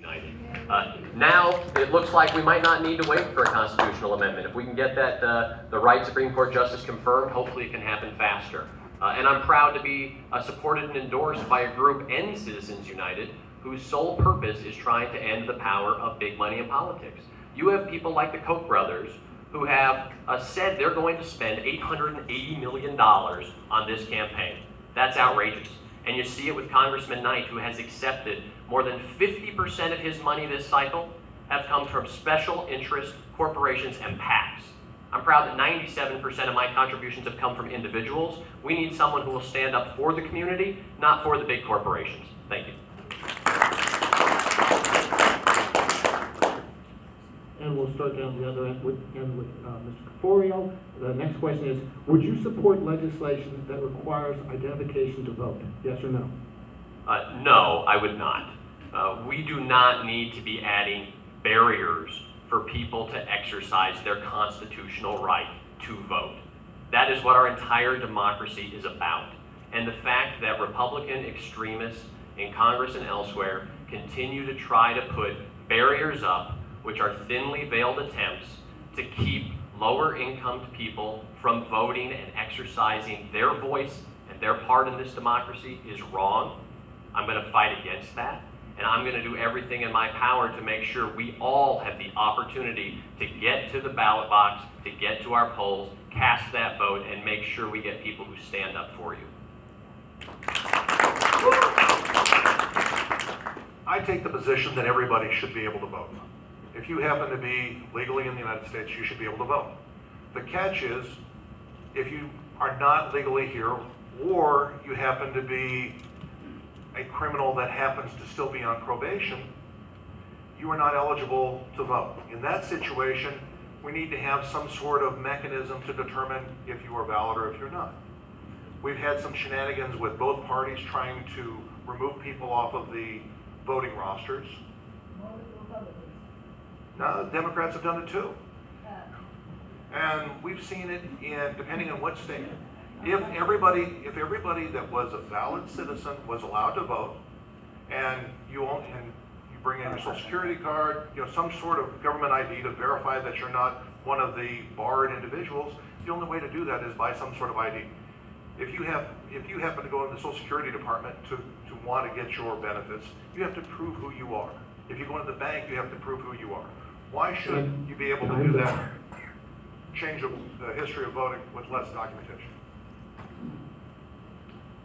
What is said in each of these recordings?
United. Now, it looks like we might not need to wait for a constitutional amendment. If we can get that the right Supreme Court justice confirmed, hopefully it can happen faster. And I'm proud to be supported and endorsed by a group, End Citizens United, whose sole purpose is trying to end the power of big money in politics. You have people like the Koch brothers who have said they're going to spend $880 million on this campaign. That's outrageous. And you see it with Congressman Knight, who has accepted more than 50% of his money this cycle have come from special interest corporations and PACs. I'm proud that 97% of my contributions have come from individuals. We need someone who will stand up for the community, not for the big corporations. Thank you. And we'll start down the other end with Mr. Caforio. The next question is, would you support legislation that requires identification to vote? Yes or no? No, I would not. We do not need to be adding barriers for people to exercise their constitutional right to vote. That is what our entire democracy is about. And the fact that Republican extremists in Congress and elsewhere continue to try to put barriers up, which are thinly veiled attempts to keep lower income people from voting and exercising their voice and their part in this democracy, is wrong. I'm going to fight against that. And I'm going to do everything in my power to make sure we all have the opportunity to get to the ballot box, to get to our polls, cast that vote, and make sure we get people who stand up for you. I take the position that everybody should be able to vote. If you happen to be legally in the United States, you should be able to vote. The catch is, if you are not legally here, or you happen to be a criminal that happens to still be on probation, you are not eligible to vote. In that situation, we need to have some sort of mechanism to determine if you are valid or if you're not. We've had some shenanigans with both parties trying to remove people off of the voting rosters. No, Democrats have done it too. And we've seen it in, depending on what state. If everybody that was a valid citizen was allowed to vote, and you bring in your Social Security card, some sort of government ID to verify that you're not one of the barred individuals, the only way to do that is by some sort of ID. If you happen to go in the Social Security department to want to get your benefits, you have to prove who you are. If you go into the bank, you have to prove who you are. Why should you be able to do that? Change the history of voting with less documentation.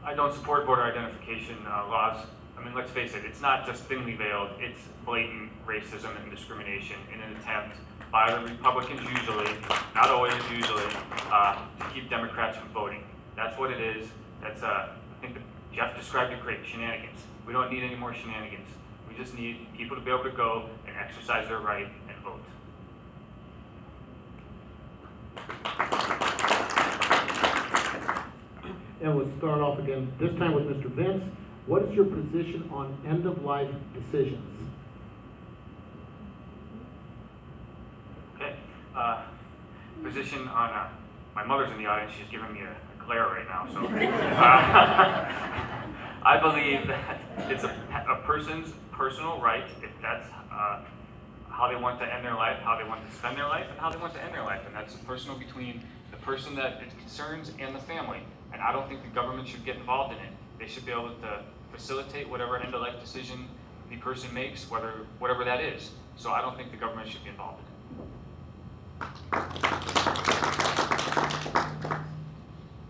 I don't support voter identification laws. I mean, let's face it, it's not just thinly veiled, it's blatant racism and discrimination in an attempt by the Republicans usually, not always usually, to keep Democrats from voting. That's what it is. That's, I think Jeff described it great, shenanigans. We don't need any more shenanigans. We just need people to be able to go and exercise their right and vote. And we'll start off again, this time with Mr. Vince. What is your position on end-of-life decisions? Okay. Position on, my mother's in the audience, she's giving me a glare right now, so. I believe that it's a person's personal right, if that's how they want to end their life, how they want to spend their life, and how they want to end their life. And that's personal between the person that it concerns and the family. And I don't think the government should get involved in it. They should be able to facilitate whatever end-of-life decision the person makes, whatever that is. So I don't think the government should be involved in it.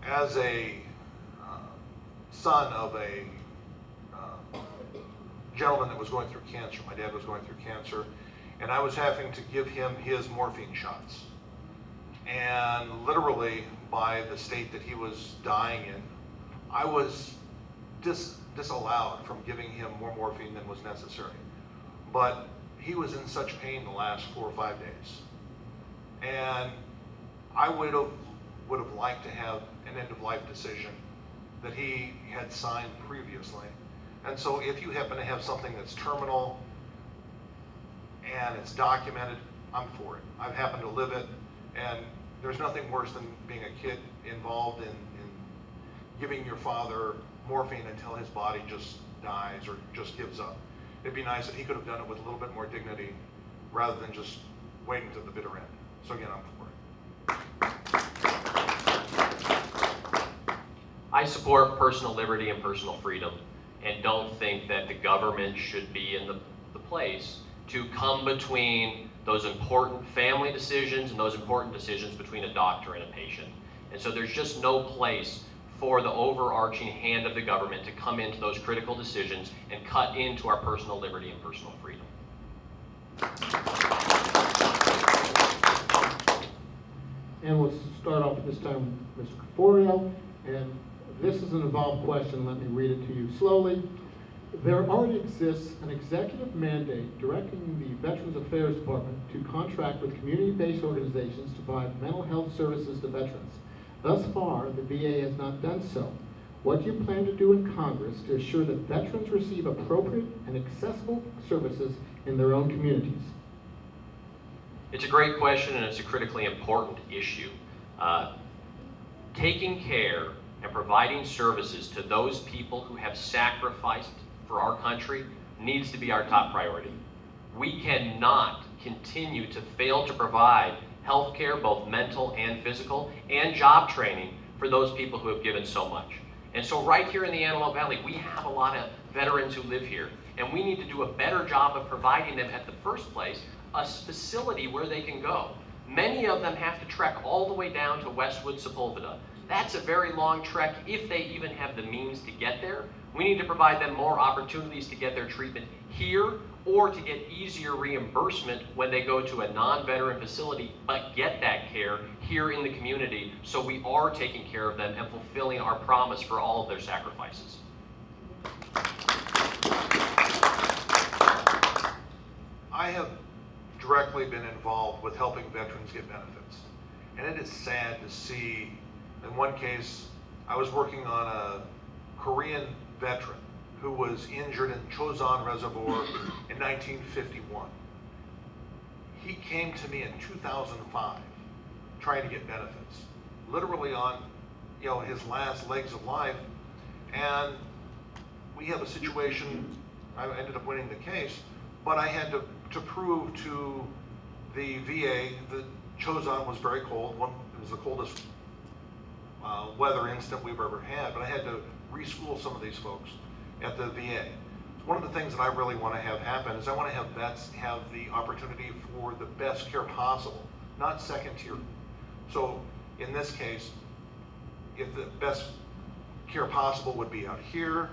As a son of a gentleman that was going through cancer, my dad was going through cancer, and I was having to give him his morphine shots. And literally, by the state that he was dying in, I was disallowed from giving him more morphine than was necessary. But he was in such pain the last 4 or 5 days. And I would have liked to have an end-of-life decision that he had signed previously. And so if you happen to have something that's terminal and it's documented, I'm for it. I've happened to live it, and there's nothing worse than being a kid involved in giving your father morphine until his body just dies or just gives up. it'd be nice if he could have done it with a little bit more dignity rather than just waiting to the bitter end. So again, I'm for it. I support personal liberty and personal freedom, and don't think that the government should be in the place to come between those important family decisions and those important decisions between a doctor and a patient. And so there's just no place for the overarching hand of the government to come into those critical decisions and cut into our personal liberty and personal freedom. And we'll start off this time with Mr. Caforio, and this is an involved question. Let me read it to you slowly. There already exists an executive mandate directing the Veterans Affairs Department to contract with community-based organizations to provide mental health services to veterans. Thus far, the VA has not done so. What do you plan to do in Congress to assure that veterans receive appropriate and accessible services in their own communities? It's a great question, and it's a critically important issue. Taking care and providing services to those people who have sacrificed for our country needs to be our top priority. We cannot continue to fail to provide health care, both mental and physical, and job training for those people who have given so much. And so right here in the Antelope Valley, we have a lot of veterans who live here, and we need to do a better job of providing them at the first place a facility where they can go. Many of them have to trek all the way down to Westwood, Sepulveda. That's a very long trek if they even have the means to get there. We need to provide them more opportunities to get their treatment here or to get easier reimbursement when they go to a non-veteran facility, but get that care here in the community so we are taking care of them and fulfilling our promise for all of their sacrifices. I have directly been involved with helping veterans get benefits. And it is sad to see, in one case, I was working on a Korean veteran who was injured in Chosan Reservoir in 1951. He came to me in 2005 trying to get benefits, literally on his last legs of life. And we have a situation, I ended up winning the case, but I had to prove to the VA that Chosan was very cold. It was the coldest weather incident we've ever had, but I had to reschool some of these folks at the VA. One of the things that I really want to have happen is I want to have vets have the opportunity for the best care possible, not second tier. So in this case, if the best care possible would be out here,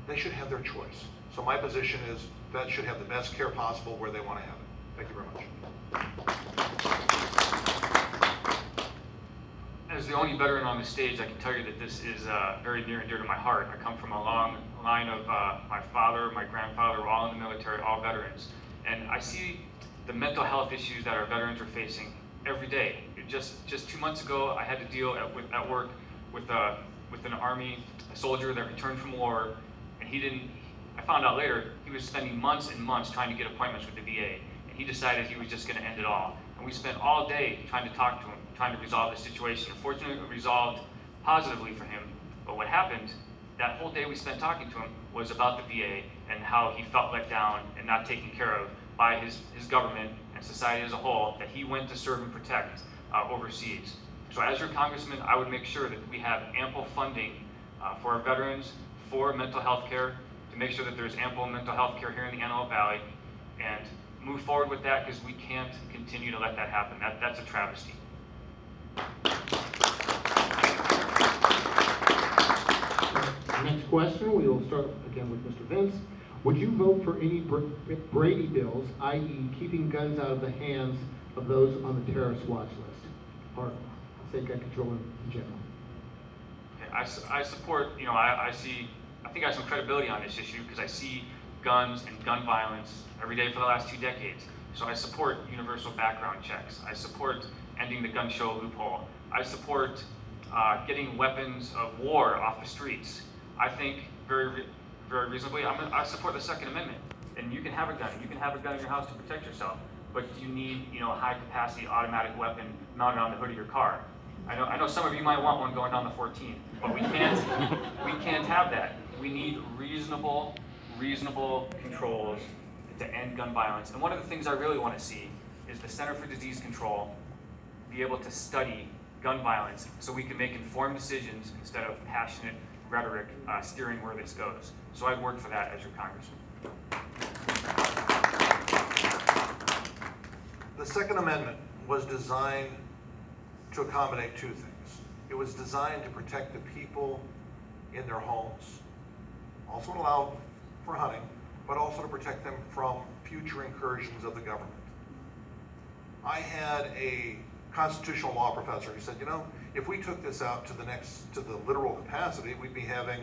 they should have their choice. So my position is vets should have the best care possible where they want to have it. Thank you very much. As the only veteran on the stage, I can tell you that this is very near and dear to my heart. I come from a long line of my father, my grandfather, were all in the military, all veterans. And I see the mental health issues that our veterans are facing every day. Just 2 months ago, I had to deal at work with an Army soldier that returned from war, and I found out later, he was spending months and months trying to get appointments with the VA, and he decided he was just going to end it all. And we spent all day trying to talk to him, trying to resolve the situation. Unfortunately, it resolved positively for him. But what happened, that whole day we spent talking to him was about the VA and how he felt let down and not taken care of by his government and society as a whole, that he went to serve and protect overseas. So as your congressman, I would make sure that we have ample funding for our veterans, for mental health care, to make sure that there's ample mental health care here in the Antelope Valley, and move forward with that because we can't continue to let that happen. That's a travesty. Next question, we will start again with Mr. Vince. Would you vote for any Brady bills, i.e. keeping guns out of the hands of those on the terrorist watch list, or state gun control in general? I support, I think I have some credibility on this issue because I see guns and gun violence every day for the last 2 decades. So I support universal background checks. I support ending the gun show loophole. I support getting weapons of war off the streets. I think very reasonably, I support the Second Amendment. And you can have a gun. You can have a gun in your house to protect yourself. But you need, a high-capacity automatic weapon mounted on the hood of your car. I know some of you might want one going down the 14, but we can't have that. We need reasonable reasonable controls to end gun violence. And one of the things I really want to see is the Center for Disease Control be able to study gun violence so we can make informed decisions instead of passionate rhetoric steering where this goes. So I'd work for that as your congressman. The Second Amendment was designed to accommodate two things. It was designed to protect the people in their homes, also allow for hunting, but also to protect them from future incursions of the government. I had a constitutional law professor who said, you know, if we took this out to the literal capacity, we'd be having,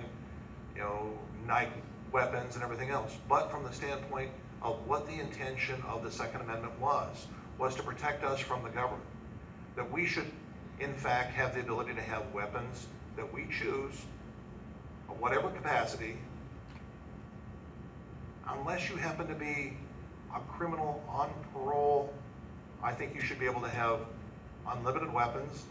you know, night weapons and everything else. But from the standpoint of what the intention of the Second Amendment was to protect us from the government. That we should, in fact, have the ability to have weapons that we choose, of whatever capacity, unless you happen to be a criminal on parole. I think you should be able to have unlimited weapons.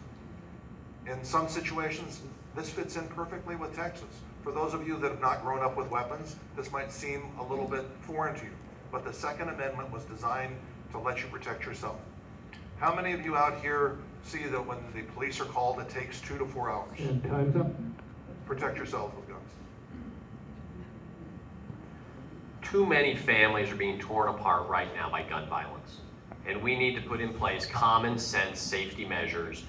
In some situations, this fits in perfectly with Texas. For those of you that have not grown up with weapons, this might seem a little bit foreign to you, but the Second Amendment was designed to let you protect yourself. How many of you out here see that when the police are called, it takes 2 to 4 hours? And time's up. Protect yourself with guns. Too many families are being torn apart right now by gun violence. And we need to put in place common sense safety measures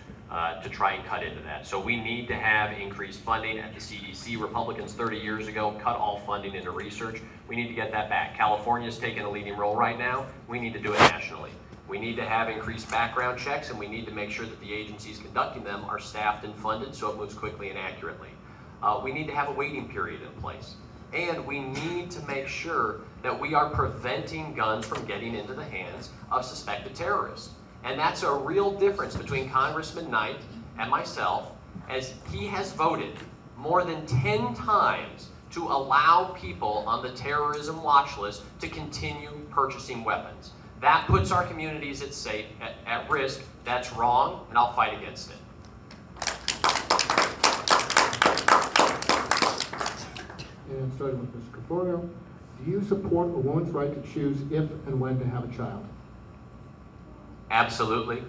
to try and cut into that. So we need to have increased funding at the CDC. Republicans 30 years ago cut all funding into research. We need to get that back. California's taking a leading role right now. We need to do it nationally. We need to have increased background checks, and we need to make sure that the agencies conducting them are staffed and funded so it moves quickly and accurately. We need to have a waiting period in place. And we need to make sure that we are preventing guns from getting into the hands of suspected terrorists. And that's a real difference between Congressman Knight and myself, as he has voted more than 10 times to allow people on the terrorism watch list to continue purchasing weapons. That puts our communities at risk. That's wrong, and I'll fight against it. And starting with Mr. Caforio, do you support a woman's right to choose if and when to have a child? Absolutely.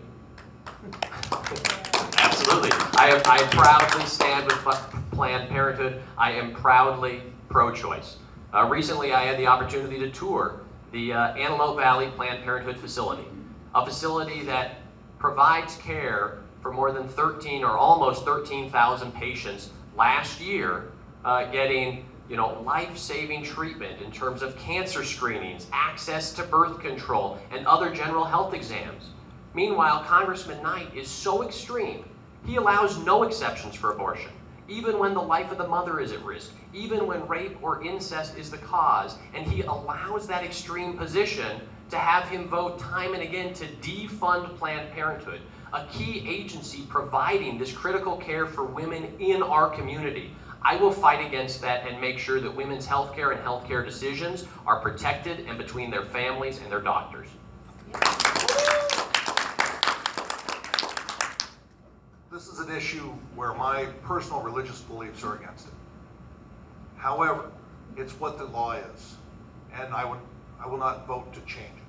Absolutely. I proudly stand with Planned Parenthood. I am proudly pro-choice. Recently, I had the opportunity to tour the Antelope Valley Planned Parenthood facility, a facility that provides care for more than 13 or almost 13,000 patients last year, getting life-saving treatment in terms of cancer screenings, access to birth control, and other general health exams. Meanwhile, Congressman Knight is so extreme, he allows no exceptions for abortion, even when the life of the mother is at risk, even when rape or incest is the cause, and he allows that extreme position to have him vote time and again to defund Planned Parenthood, a key agency providing this critical care for women in our community. I will fight against that and make sure that women's health care and health care decisions are protected and between their families and their doctors. This is an issue where my personal religious beliefs are against it. However, it's what the law is, and I will not vote to change it.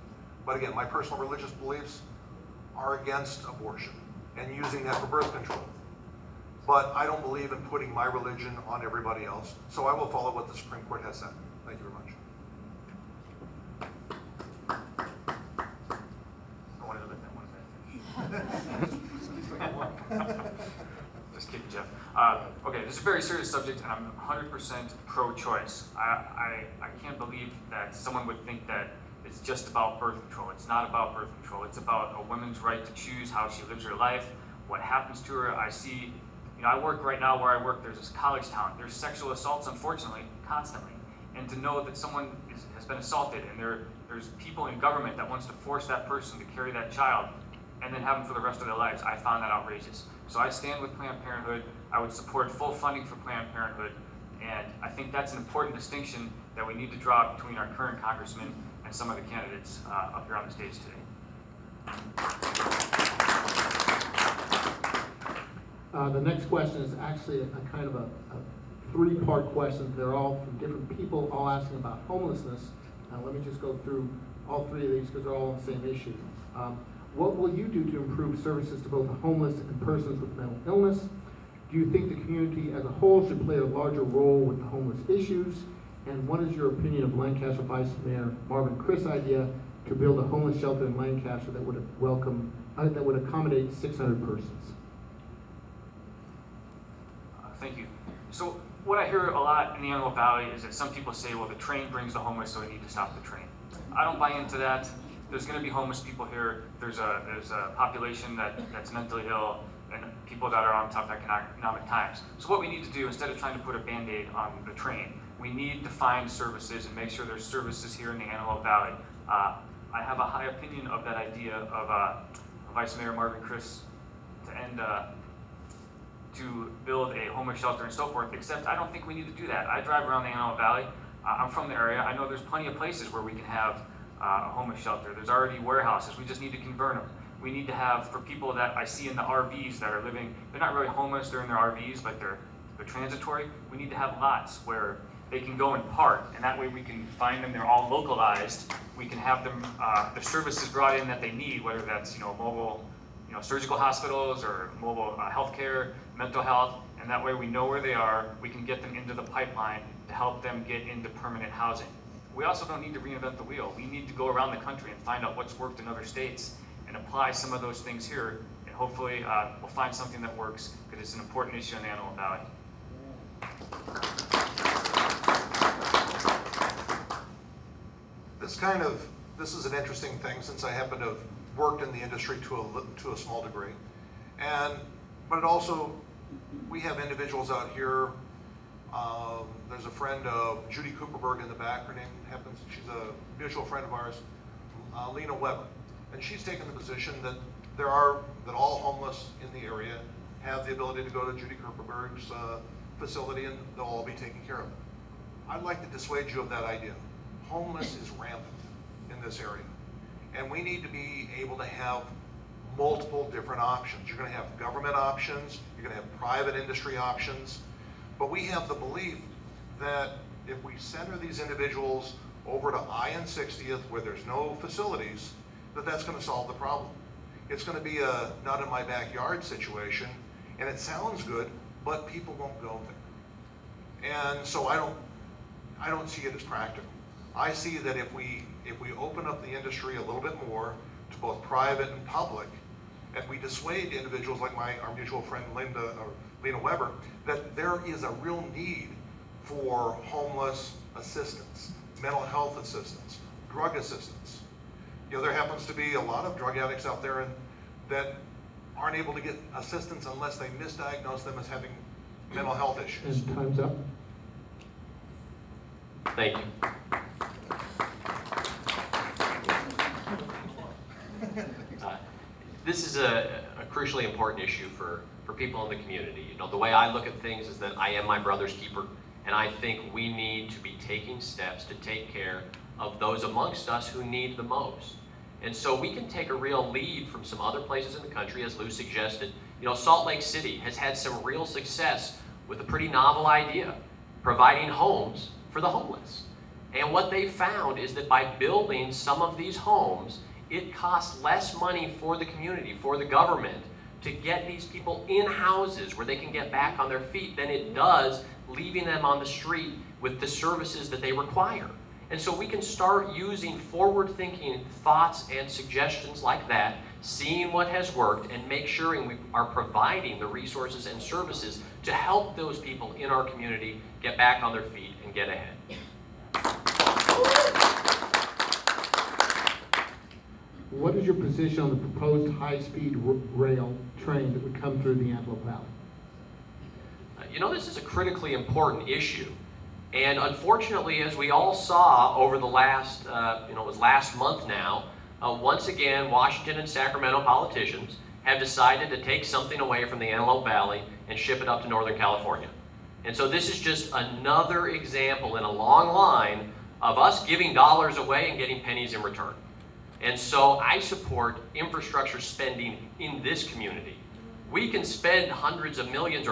But again, my personal religious beliefs are against abortion and using that for birth control. But I don't believe in putting my religion on everybody else, so I will follow what the Supreme Court has said. Thank you very much. I wanted to let that one finish. Just kidding, Jeff. Okay, this is a very serious subject, and I'm 100% pro-choice. I can't believe that someone would think that it's just about birth control. It's not about birth control. It's about a woman's right to choose how she lives her life, what happens to her. I see, I work right now where I work, there's this college town. There's sexual assaults, unfortunately, constantly. And to know that someone has been assaulted, and there's people in government that wants to force that person to carry that child and then have them for the rest of their lives, I found that outrageous. So I stand with Planned Parenthood. I would support full funding for Planned Parenthood. And I think that's an important distinction that we need to draw between our current congressman and some of the candidates up here on the stage today. The next question is actually a kind of a three-part questions. They're all from different people, all asking about homelessness. Let me just go through all three of these because they're all on the same issue. What will you do to improve services to both the homeless and persons with mental illness? Do you think the community as a whole should play a larger role with the homeless issues? And what is your opinion of Lancaster Vice Mayor Marvin Criss' idea to build a homeless shelter in Lancaster that would accommodate 600 persons? Thank you. So what I hear a lot in the Antelope Valley is that some people say, well, the train brings the homeless, so we need to stop the train. I don't buy into that. There's going to be homeless people here. There's a population that's mentally ill and people that are on tough economic times. So what we need to do, instead of trying to put a Band-Aid on the train, we need to find services and make sure there's services here in the Antelope Valley. I have a high opinion of that idea of Vice Mayor Marvin Criss to build a homeless shelter and so forth, except I don't think we need to do that. I drive around the Antelope Valley. I'm from the area. I know there's plenty of places where we can have a homeless shelter. There's already warehouses. We just need to convert them. We need to have, for people that I see in the RVs that are living, they're not really homeless, they're in their RVs, but they're transitory. We need to have lots where they can go and park, and that way we can find them. They're all localized. We can have them, the services brought in that they need, whether that's mobile, surgical hospitals or mobile healthcare, mental health, and that way we know where they are. We can get them into the pipeline to help them get into permanent housing. We also don't need to reinvent the wheel. We need to go around the country and find out what's worked in other states and apply some of those things here, and hopefully we'll find something that works, because it's an important issue in the Antelope Valley. This is an interesting thing, since I happen to have worked in the industry to a small degree, but it also, we have individuals out here. There's a friend of Judy Cooperberg in the back. Her name happens, she's a mutual friend of ours, Lena Weber, and she's taken the position that all homeless in the area have the ability to go to Judy Cooperberg's facility, and they'll all be taken care of. I'd like to dissuade you of that idea. Homeless is rampant in this area, and we need to be able to have multiple different options. You're going to have government options, you're going to have private industry options, but we have the belief that if we center these individuals over to I and 60th where there's no facilities, that's going to solve the problem. It's going to be a not in my backyard situation, and it sounds good, but people won't go there. And so I don't see it as practical. I see that if we open up the industry a little bit more to both private and public, and we dissuade individuals like our mutual friend Lena Weber, that there is a real need for homeless assistance, mental health assistance, drug assistance. There happens to be a lot of drug addicts out there that aren't able to get assistance unless they misdiagnose them as having mental health issues. And time's up. Thank you. This is a crucially important issue for people in the community. The way I look at things is that I am my brother's keeper, and I think we need to be taking steps to take care of those amongst us who need the most. And so we can take a real lead from some other places in the country, as Lou suggested. Salt Lake City has had some real success with a pretty novel idea, providing homes for the homeless. And what they found is that by building some of these homes, it costs less money for the community, for the government, to get these people in houses where they can get back on their feet than it does leaving them on the street with the services that they require. And so we can start using forward-thinking thoughts and suggestions like that, seeing what has worked, and make sure we are providing the resources and services to help those people in our community get back on their feet and get ahead. What is your position on the proposed high-speed rail train that would come through the Antelope Valley? This is a critically important issue. And unfortunately, as we all saw over the last, it was last month now, once again, Washington and Sacramento politicians have decided to take something away from the Antelope Valley and ship it up to Northern California. And so this is just another example in a long line of us giving dollars away and getting pennies in return. And so I support infrastructure spending in this community. We can spend hundreds of millions or